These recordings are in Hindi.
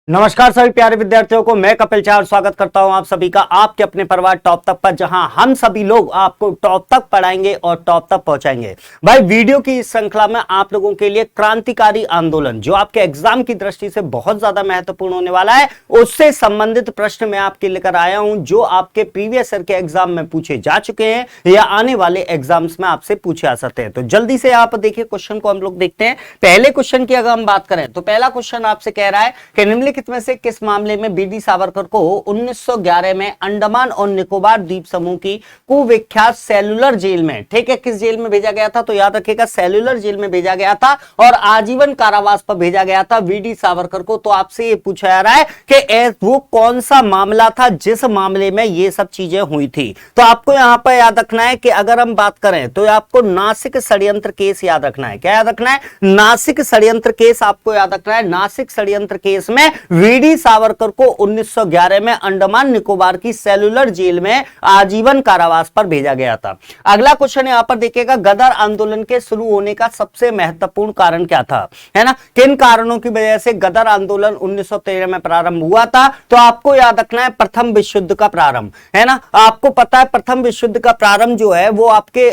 नमस्कार सभी प्यारे विद्यार्थियों को मैं कपिल चार स्वागत करता हूं आप सभी का आपके अपने परिवार टॉप तक पर, जहां हम सभी लोग आपको टॉप तक पढ़ाएंगे और टॉप तक पहुंचाएंगे। भाई वीडियो की इस श्रृंखला में आप लोगों के लिए क्रांतिकारी आंदोलन जो आपके एग्जाम की दृष्टि से बहुत ज्यादा महत्वपूर्ण होने वाला है, उससे संबंधित प्रश्न मैं आपके लेकर आया हूं जो आपके प्रीवियस ईयर के एग्जाम में पूछे जा चुके हैं या आने वाले एग्जाम्स में आपसे पूछे आ सकते हैं। तो जल्दी से आप देखिए क्वेश्चन को हम लोग देखते हैं। पहले क्वेश्चन की अगर हम बात करें तो पहला क्वेश्चन आपसे कह रहा है कि निम्नलिखित में से किस मामले में बीडी सावरकर को 1911 में अंडमान और निकोबार द्वीप समूह की कुविख्यात सेलुलर जेल में, ठीक है, किस जेल में भेजा गया था? तो याद रखिएगा सेलुलर जेल में भेजा गया था और आजीवन कारावास पर भेजा गया था वीडी सावरकर को। तो आपसे ये पूछा जा रहा है कि वो कौन सा मामला था जिस मामले में ये सब चीजें हुई थी। तो आपको यहां पर याद रखना है कि अगर हम बात करें तो आपको नासिक षड्यंत्र केस याद रखना है। क्या याद रखना है? नासिक षड्यंत्र केस आपको याद रखना है। नासिक षड्यंत्र केस में वीडी सावरकर को 1911 में अंडमान निकोबार की सेलुलर जेल में आजीवन कारावास पर भेजा गया था। अगला क्वेश्चन यहां पर देखिएगा, गदर आंदोलन के शुरू होने का सबसे महत्वपूर्ण कारण क्या था, है ना? किन कारणों की वजह से गदर आंदोलन 1913 में प्रारंभ हुआ था? तो आपको याद रखना है प्रथम विश्व युद्ध का प्रारंभ, है ना? आपको पता है प्रथम विश्व युद्ध का प्रारंभ जो है वो आपके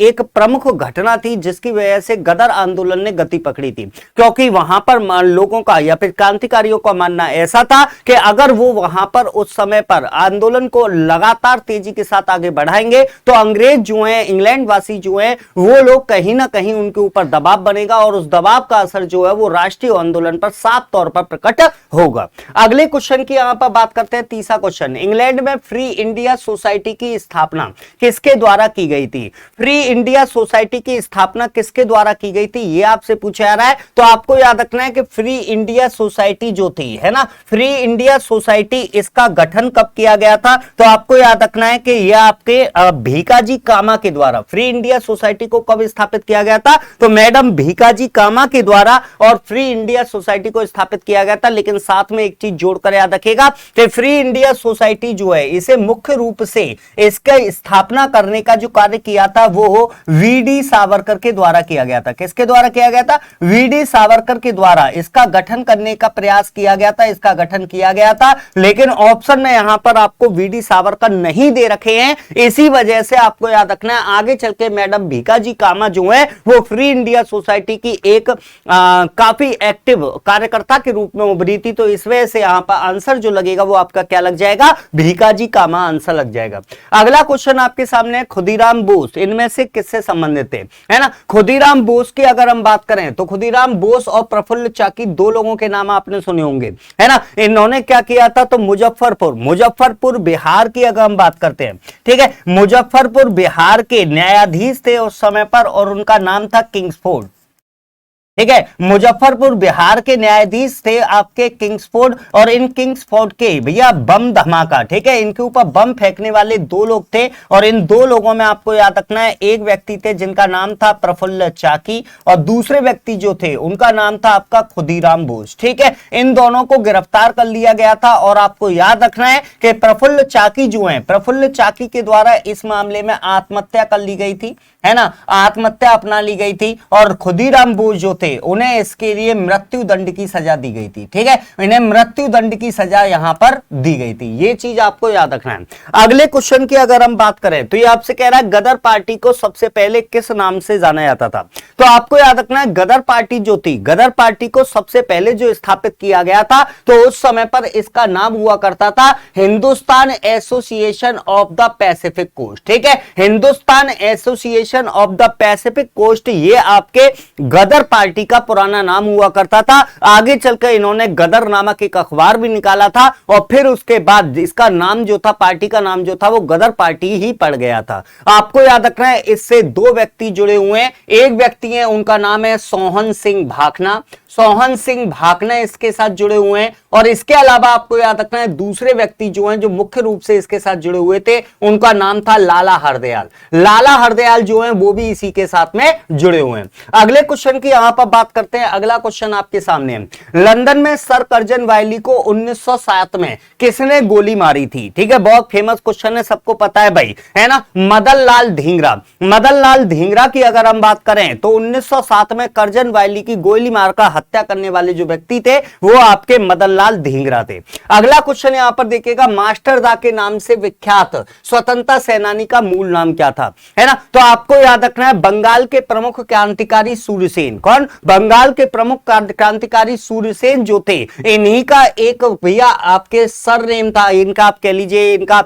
एक प्रमुख घटना थी जिसकी वजह से गदर आंदोलन ने गति पकड़ी थी, क्योंकि वहां पर लोगों का या फिर क्रांतिकारियों का मानना ऐसा था कि अगर वो वहां पर उस समय पर आंदोलन को लगातार तेजी के साथ आगे बढ़ाएंगे तो अंग्रेज जो हैं, इंग्लैंड वासी जो हैं, वो लोग कहीं ना कहीं उनके ऊपर दबाव बनेगा और उस दबाव का असर जो है वो राष्ट्रीय आंदोलन पर साफ तौर पर प्रकट होगा। अगले क्वेश्चन की यहां पर बात करते हैं। तीसरा क्वेश्चन, इंग्लैंड में फ्री इंडिया सोसाइटी की स्थापना किसके द्वारा की गई थी? फ्री इंडिया सोसाइटी की स्थापना किसके द्वारा की गई थी ये आपसे पूछा जा रहा है। तो आपको याद रखना है कि फ्री इंडिया सोसाइटी जो थी, है ना, फ्री इंडिया सोसाइटी, इसका गठन कब किया गया था? तो आपको याद रखना है कि यह आपके भीकाजी कामा के द्वारा, फ्री इंडिया सोसाइटी को कब स्थापित किया गया था? तो मैडम भीकाजी कामा के द्वारा और फ्री इंडिया सोसाइटी को स्थापित किया गया था। लेकिन साथ में एक चीज जोड़कर याद रखिएगा कि फ्री इंडिया सोसाइटी जो है इसे मुख्य रूप से इसका स्थापना करने का जो कार्य किया था वो वीडी सावरकर के द्वारा किया गया था। किसके द्वारा किया गया था? वीडी सावरकर के द्वारा इसका गठन करने का प्रयास किया गया था, इसका गठन किया गया था। लेकिन ऑप्शन में यहां पर आपको वीडी सावरकर नहीं दे रखे हैं, इसी वजह से आपको याद रखना है आगे चल के मैडम भीकाजी कामा जो है वो फ्री इंडिया सोसाइटी की एक काफी एक्टिव कार्यकर्ता के रूप में उभरी थी। तो इस वजह से यहां पर आंसर जो लगेगा वो आपका क्या लग जाएगा? भीकाजी कामा आंसर लग जाएगा। अगला क्वेश्चन आपके सामने है, खुदीराम बोस इनमें से किससे संबंधित थे, है ना? खुदीराम बोस की अगर हम बात करें तो खुदीराम बोस और प्रफुल्ल चाकी दो लोगों के नाम आपने सुने होंगे, है ना? इन्होंने क्या किया था? तो मुजफ्फरपुर बिहार की अगर हम बात करते हैं, ठीक है, मुजफ्फरपुर बिहार के न्यायाधीश थे उस समय पर और उनका नाम था किंग्सफोर्ड, ठीक है। मुजफ्फरपुर बिहार के न्यायाधीश थे आपके किंग्सफोर्ड और इन किंग्सफोर्ड के भैया बम धमाका, ठीक है, इनके ऊपर बम फेंकने वाले दो लोग थे और इन दो लोगों में आपको याद रखना है एक व्यक्ति थे जिनका नाम था प्रफुल्ल चाकी और दूसरे व्यक्ति जो थे उनका नाम था आपका खुदीराम बोस, ठीक है। इन दोनों को गिरफ्तार कर लिया गया था और आपको याद रखना है कि प्रफुल्ल चाकी जो है, प्रफुल्ल चाकी के द्वारा इस मामले में आत्महत्या कर ली गई थी, है ना, आत्महत्या अपना ली गई थी और खुदीराम बोस जो थे उन्हें इसके लिए मृत्यु दंड की सजा दी गई थी, ठीक है, इन्हें मृत्यु दंड की सजा यहां पर दी गई थी। ये चीज आपको याद रखना है। अगले क्वेश्चन की अगर हम बात करें तो ये आपसे कह रहा है गदर पार्टी को सबसे पहले किस नाम से जाना जाता था? तो आपको याद रखना है गदर पार्टी जो थी, गदर पार्टी को सबसे पहले जो स्थापित किया गया था तो उस समय पर इसका नाम हुआ करता था Hindustan association of the Pacific coast, ठीक है, Hindustan association of the Pacific coast, ये आपके गदर पार्टी का पुराना नाम हुआ करता था। आगे चलकर इन्होंने गदर नामक एक अखबार भी निकाला था और फिर उसके बाद इसका नाम जो था, पार्टी का नाम जो था वो गदर पार्टी ही पड़ गया था। आपको याद रखना है इससे दो व्यक्ति जुड़े हुए हैं, एक व्यक्ति है उनका नाम है सोहन सिंह भाकना, सोहन सिंह भाकना इसके साथ जुड़े हुए हैं और इसके अलावा आपको याद रखना है दूसरे व्यक्ति जो हैं जो मुख्य रूप से इसके साथ जुड़े हुए थे उनका नाम था लाला हरदयाल, लाला हरदयाल जो हैं वो भी इसी के साथ में जुड़े हुए हैं। अगले क्वेश्चन की यहां पर बात करते हैं। अगला क्वेश्चन आपके सामने है, लंदन में सर कर्जन वायली को 1907 में किसने गोली मारी थी? ठीक है, बहुत फेमस क्वेश्चन है, सबको पता है भाई, है ना, मदन लाल धिंगरा। मदन लाल धिंगरा की अगर हम बात करें तो 1907 में कर्जन वायली की गोली मारकर हत्या करने वाले जो व्यक्ति थे वो आपके मदन लाल धिंगरा थे। अगला क्वेश्चन यहां पर देखिएगा, मास्टरदा के नाम से विख्यात स्वतंत्रता सेनानी का मूल नाम क्या था, है ना। तो आपको याद रखना है बंगाल के प्रमुख क्रांतिकारी सूर्यसेन। कौन? बंगाल के प्रमुख क्रांतिकारी सूर्यसेन जो थे, इन्हीं का एक भैया आपके सरनेम था, इनका आप कह लीजिए इनका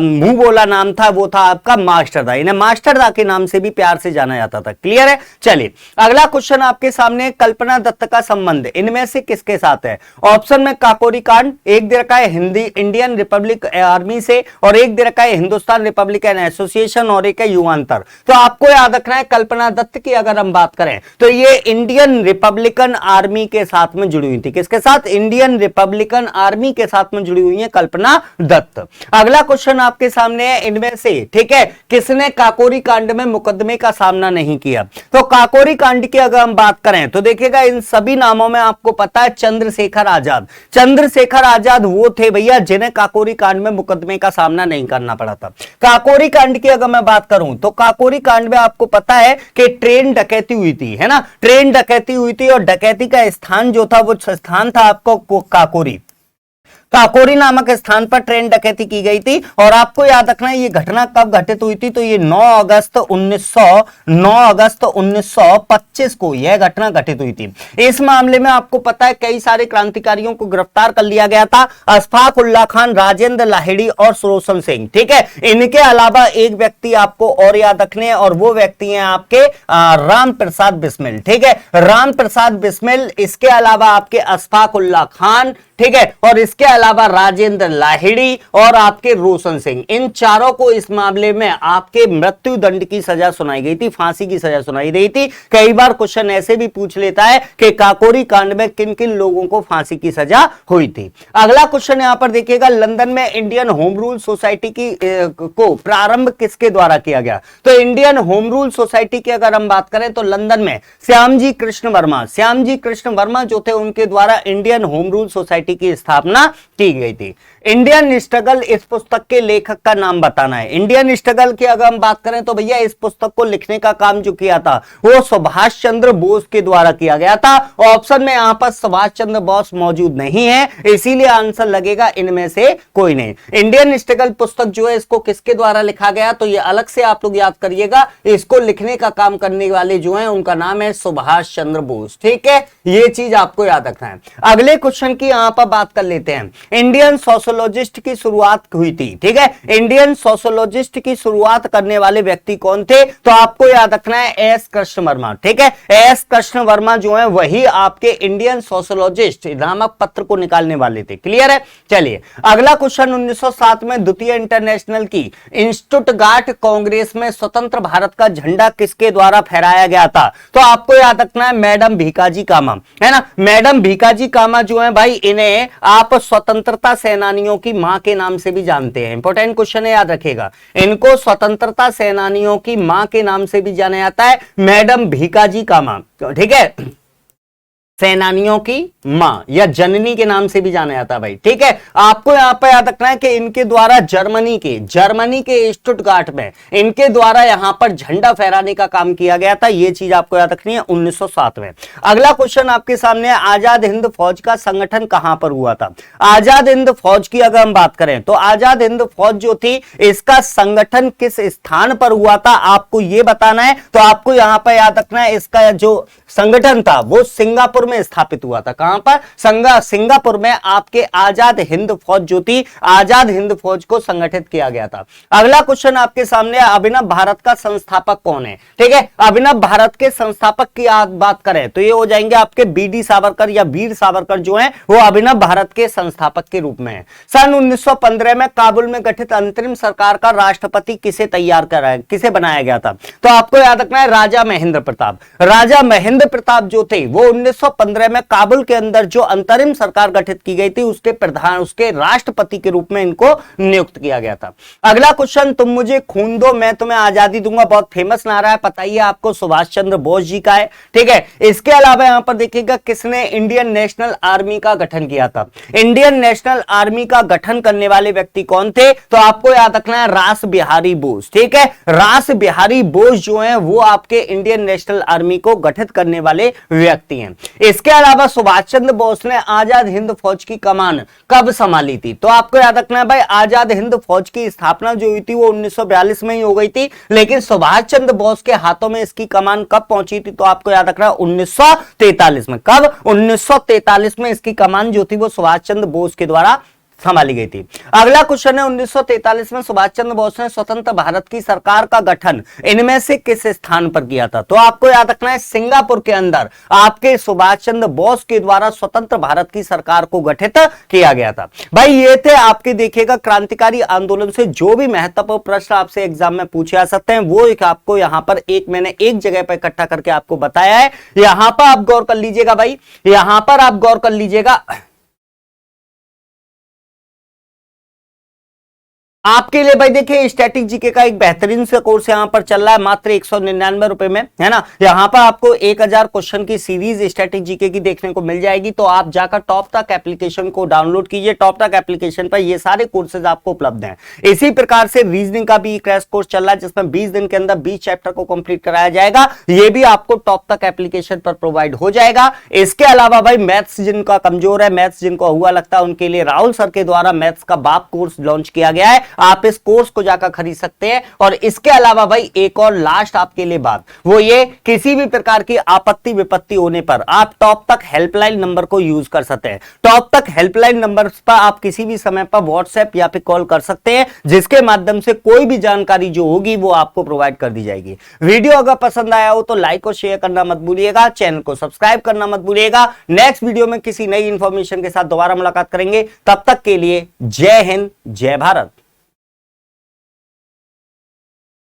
मुंह बोला नाम था, वो था आपका मास्टरदा। इन्हें मास्टरदा के नाम से भी प्यार से जाना जाता था। क्लियर है। चलिए अगला क्वेश्चन आपके सामने, कल्पना दत्त का संबंध इनमें से किसके साथ है? ऑप्शन में काकोरी कांड, एक दे रखा है हिंदी इंडियन रिपब्लिक आर्मी से, और एक दे रखा है हिंदुस्तान रिपब्लिकन एसोसिएशन, और एक है युवांतर। तो आपको याद रखना है कल्पना दत्त की अगर हम बात करें तो ये इंडियन रिपब्लिकन आर्मी के साथ में जुड़ी हुई थी। किसके साथ? इंडियन रिपब्लिकन आर्मी के साथ में जुड़ी हुई है कल्पना दत्त। अगला क्वेश्चन आपके सामने है, इनमें से ठीक है किसने काकोरी कांड में मुकदमे का सामना नहीं किया? तो काकोरी कांड की अगर हम बात करें तो देखिएगा इन सभी नामों में आपको पता है चंद्रशेखर आजाद। चंद्रशेखर आजाद वो थे भैया जिन्हें काकोरी कांड में मुकदमे का सामना नहीं करना पड़ा था। काकोरी कांड की अगर मैं बात करूं तो काकोरी कांड में आपको पता है कि ट्रेन डकैती हुई थी, है ना। ट्रेन डकैती हुई थी और डकैती का स्थान जो था वो स्थान था आपको काकोरी। काकोरी नामक स्थान पर ट्रेन डकैती की गई थी। और आपको याद रखना है ये घटना कब घटित हुई थी? तो ये 9 अगस्त 1925 को यह घटना घटित हुई थी। इस मामले में आपको पता है कई सारे क्रांतिकारियों को गिरफ्तार कर लिया गया था, अशफाक उल्ला खान, राजेंद्र लाहिड़ी और रोशन सिंह। ठीक है, इनके अलावा एक व्यक्ति आपको और याद रखने हैं और वो व्यक्ति हैं आपके राम प्रसाद बिस्मिल। ठीक है, राम प्रसाद बिस्मिल, इसके अलावा आपके अशफाक उल्ला खान, ठीक है, और इसके अलावा राजेंद्र लाहिड़ी और आपके रोशन सिंह, इन चारों को इस मामले में आपके मृत्यु दंड की सजा सुनाई गई थी, फांसी की सजा सुनाई गई थी। कई बार क्वेश्चन ऐसे भी पूछ लेता है कि काकोरी कांड में किन किन लोगों को फांसी की सजा हुई थी। अगला क्वेश्चन यहां पर देखिएगा, लंदन में इंडियन होम रूल सोसाइटी को प्रारंभ किसके द्वारा किया गया? तो इंडियन होम रूल सोसाइटी की अगर हम बात करें तो लंदन में श्यामजी कृष्ण वर्मा जो थे उनके द्वारा इंडियन होम रूल सोसाइटी की स्थापना की गई थी। इंडियन स्ट्रगल, इस पुस्तक के लेखक का नाम बताना है। इंडियन स्ट्रगल की अगर हम बात करें तो भैया इस पुस्तक को लिखने का काम जो किया था वो सुभाष चंद्र बोस के द्वारा किया गया था। ऑप्शन में यहां पर सुभाष चंद्र बोस मौजूद नहीं है, इसीलिए आंसर लगेगा इनमें से कोई नहीं। इंडियन स्ट्रगल पुस्तक जो है इसको किसके द्वारा लिखा गया? तो ये अलग से आप लोग याद करिएगा, इसको लिखने का काम करने वाले जो है उनका नाम है सुभाष चंद्र बोस। ठीक है, ये चीज आपको याद रखना है। अगले क्वेश्चन की यहां पर बात कर लेते हैं। इंडियन सोशोलॉजिस्ट की शुरुआत हुई थी। ठीक है, इंडियन सोशोलॉजिस्ट की शुरुआत करने वाले व्यक्ति कौन थे? तो आपको याद रखना है एस कृष्ण वर्मा। ठीक है, एस कृष्ण वर्मा जो है वही आपके इंडियन सोशोलॉजिस्ट नामक पत्र को निकालने वाले थे। क्लियर है। चलिए अगला क्वेश्चन, 1907 में द्वितीय इंटरनेशनल की स्टुटगार्ट कांग्रेस में स्वतंत्र भारत का झंडा किसके द्वारा फहराया गया था? तो आपको याद रखना है मैडम भीकाजी कामा, है ना। मैडम भीकाजी कामा जो है भाई, इन्हें आप स्वतंत्रता सेनानियों की मां के नाम से भी जानते हैं। इंपॉर्टेंट क्वेश्चन है, याद रखेगा। इनको स्वतंत्रता सेनानियों की मां के नाम से भी जाना जाता है, मैडम भीकाजी कामा। ठीक है, सेनानियों की मां या जननी के नाम से भी जाना जाता है भाई। ठीक है, आपको यहां पर याद रखना है कि इनके द्वारा जर्मनी के स्टुटगार्ट में इनके द्वारा यहां पर झंडा फहराने का काम किया गया था। यह चीज आपको याद रखनी है 1907 में। अगला क्वेश्चन आपके सामने, आजाद हिंद फौज का संगठन कहां पर हुआ था? आजाद हिंद फौज की अगर हम बात करें तो आजाद हिंद फौज जो थी इसका संगठन किस स्थान पर हुआ था आपको यह बताना है। तो आपको यहां पर याद रखना है इसका जो संगठन था वो सिंगापुर में स्थापित हुआ था। कहां पर? सिंगापुर में आपके आजाद हिंद फौज जो थी, आजाद हिंद फौज को संगठित किया गया था। अगला क्वेश्चन आपके सामने, अभिनव भारत का संस्थापक कौन है? ठीक है, अभिनव भारत के संस्थापक की बात करें तो ये हो जाएंगे आपके बीडी सावरकर या वीर सावरकर जो है वो अभिनव भारत के संस्थापक के रूप में है। सन 1915 में काबुल में गठित अंतरिम सरकार का राष्ट्रपति किसे बनाया गया था? तो आपको याद रखना है राजा महेंद्र प्रताप। राजा महेंद्र प्रताप जो थे वो 1915 में काबुल के अंदर जो अंतरिम सरकार गठित की गई थी उसके राष्ट्रपति के रूप में इनको नियुक्त किया गया था। अगला क्वेश्चन, तुम मुझे खून दो मैं तुम्हें आजादी दूंगा, बहुत फेमस नारा है, पता ही है आपको, सुभाष चंद्र बोस जी का है। ठीक है, इसके अलावा यहां पर देखिएगा किसने इंडियन नेशनल आर्मी का गठन किया था? इंडियन नेशनल आर्मी का गठन करने वाले व्यक्ति कौन थे? तो आपको याद रखना है रास बिहारी बोस। ठीक है, रास बिहारी बोस जो है वो आपके इंडियन नेशनल आर्मी को गठित करने जानने वाले व्यक्ति हैं। इसके अलावा सुभाष चंद्र बोस ने आजाद हिंद फौज की कमान कब संभाली थी? तो आपको याद रखना है भाई, आजाद हिंद फौज की स्थापना जो हुई थी वो 1942 में ही हो गई थी, लेकिन सुभाष चंद्र बोस के हाथों में इसकी कमान कब पहुंची थी? तो आपको याद रखना है 1943 में। कब? 1943 में इसकी कमान जो थी वो सुभाष चंद्र बोस के द्वारा संभाली गई थी। अगला क्वेश्चन है, 1943 में सुभाष चंद्र बोस ने स्वतंत्र भारत की सरकार का गठन इनमें से किस स्थान पर किया था? तो आपको याद रखना है सिंगापुर के अंदर आपके सुभाष चंद्र बोस के द्वारा स्वतंत्र भारत की सरकार को गठित किया गया था। भाई ये थे आपके देखिएगा क्रांतिकारी आंदोलन से जो भी महत्वपूर्ण प्रश्न आपसे एग्जाम में पूछे जा सकते हैं, वो एक आपको यहां पर मैंने एक जगह पर इकट्ठा करके आपको बताया है। यहां पर आप गौर कर लीजिएगा भाई, यहां पर आप गौर कर लीजिएगा। आपके लिए भाई देखिए स्टैटिक जीके का एक बेहतरीन सा कोर्स यहां पर चल रहा है मात्र 199 रुपए में, है ना। यहां पर आपको 1000 क्वेश्चन की सीरीज स्टैटिक जीके की देखने को मिल जाएगी। तो आप जाकर टॉप तक एप्लीकेशन को डाउनलोड कीजिए। टॉप तक एप्लीकेशन पर ये सारे कोर्सेज आपको उपलब्ध हैं। इसी प्रकार से रीजनिंग का भी क्रैश कोर्स चल रहा है जिसमें 20 दिन के अंदर 20 चैप्टर को कंप्लीट कराया जाएगा। ये भी आपको टॉप तक एप्लीकेशन पर प्रोवाइड हो जाएगा। इसके अलावा भाई मैथ्स जिनका कमजोर है, मैथ्स जिनको हुआ लगता है, उनके लिए राहुल सर के द्वारा मैथ्स का बाप कोर्स लॉन्च किया गया है। आप इस कोर्स को जाकर खरीद सकते हैं। और इसके अलावा भाई एक और लास्ट आपके लिए बात, वो ये किसी भी प्रकार की आपत्ति विपत्ति होने पर आप टॉप तक हेल्पलाइन नंबर को यूज कर सकते हैं। टॉप तक हेल्पलाइन नंबर पर आप किसी भी समय पर व्हाट्सएप या फिर कॉल कर सकते हैं, जिसके माध्यम से कोई भी जानकारी जो होगी वो आपको प्रोवाइड कर दी जाएगी। वीडियो अगर पसंद आया हो तो लाइक और शेयर करना मत भूलिएगा, चैनल को सब्सक्राइब करना मत भूलिएगा। नेक्स्ट वीडियो में किसी नई इंफॉर्मेशन के साथ दोबारा मुलाकात करेंगे। तब तक के लिए जय हिंद, जय भारत।